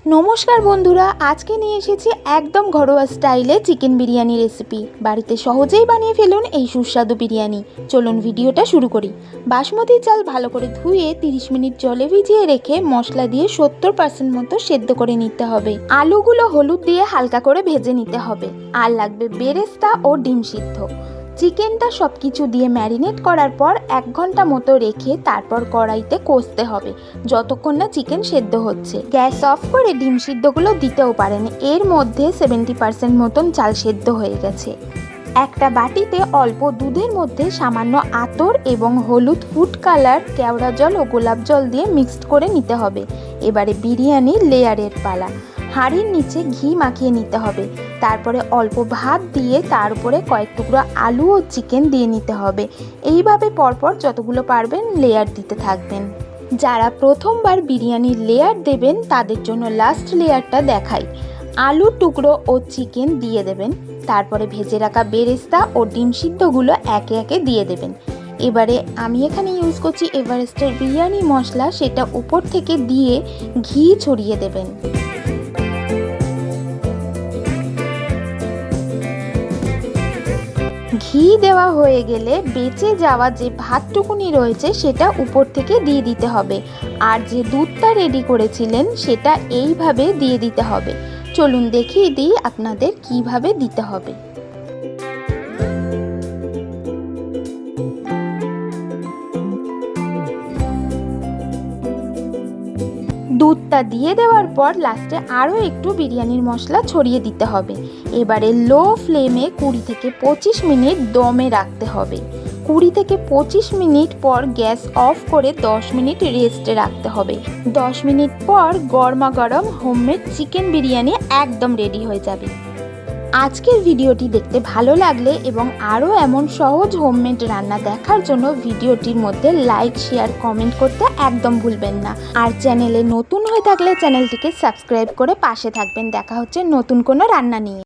নমস্কার বন্ধুরা, আজকে নিয়ে এসেছি একদম ঘরোয়া স্টাইলে চিকেন বিরিয়ানি রেসিপি। বাড়িতে সহজেই বানিয়ে ফেলুন এই সুস্বাদু বিরিয়ানি। চলুন ভিডিওটা শুরু করি। বাসমতি চাল ভালো করে ধুয়ে 30 মিনিট জলে ভিজিয়ে রেখে মশলা দিয়ে 70% মতো সেদ্ধ করে নিতে হবে। আলুগুলো হলুদ দিয়ে হালকা করে ভেজে নিতে হবে। আর লাগবে বেরেস্তা ও ডিম সিদ্ধ। চিকেনটা সব কিছু দিয়ে ম্যারিনেট করার পর 1 ঘন্টা মতো রেখে তারপর কড়াইতে কষতে হবে যতক্ষণ না চিকেন সেদ্ধ হচ্ছে। গ্যাস অফ করে ডিম সিদ্ধগুলো দিতেও পারেন। এর মধ্যে 70% মতন চাল সেদ্ধ হয়ে গেছে। একটা বাটিতে অল্প দুধের মধ্যে সামান্য আতর এবং হলুদ, ফুড কালার, কেওড়া জল ও গোলাপ জল দিয়ে মিক্সড করে নিতে হবে। এবারে বিরিয়ানি লেয়ারের পালা। হাঁড়ির নিচে ঘি মাখিয়ে নিতে হবে। তারপরে অল্প ভাত দিয়ে তার উপরে কয়েক টুকরো আলু ও চিকেন দিয়ে নিতে হবে। এইভাবে পরপর যতগুলো পারবেন লেয়ার দিতে থাকবেন। যারা প্রথমবার বিরিয়ানির লেয়ার দেবেন তাদের জন্য লাস্ট লেয়ারটা দেখাই। আলুর টুকরো ও চিকেন দিয়ে দেবেন। তারপরে ভেজে রাখা বেরেস্তা ও ডিম সিদ্ধগুলো একে একে দিয়ে দেবেন। এবারে আমি এখানে ইউজ করছি এভারেস্টের বিরিয়ানি মশলা, সেটা উপর থেকে দিয়ে ঘি ছড়িয়ে দেবেন। ঘি দেওয়া হয়ে গেলে বেঁচে যাওয়া যে ভাতটুকুনি রয়েছে সেটা উপর থেকে দিয়ে দিতে হবে। আর যে দুধটা রেডি করেছিলেন সেটা এইভাবে দিয়ে দিতে হবে। চলুন দেখিয়ে দিই আপনাদের কিভাবে দিতে হবে। দুধটা দিয়ে দেওয়ার পর লাস্টে আরও একটু বিরিয়ানির মশলা ছড়িয়ে দিতে হবে। এবারে লো ফ্লেমে 20 থেকে 25 মিনিট দমে রাখতে হবে। 20 থেকে 25 মিনিট পর গ্যাস অফ করে 10 মিনিট রেস্টে রাখতে হবে। 10 মিনিট পর গরমা গরম হোমমেড চিকেন বিরিয়ানি একদম রেডি হয়ে যাবে। আজকের ভিডিওটি দেখতে ভালো লাগলে এবং আরও এমন সহজ হোমমেড রান্না দেখার জন্য ভিডিওটির মধ্যে লাইক, শেয়ার, কমেন্ট করতে একদম ভুলবেন না। আর চ্যানেলে নতুন হয়ে থাকলে চ্যানেলটিকে সাবস্ক্রাইব করে পাশে থাকবেন। দেখা হচ্ছে নতুন কোনো রান্না নিয়ে।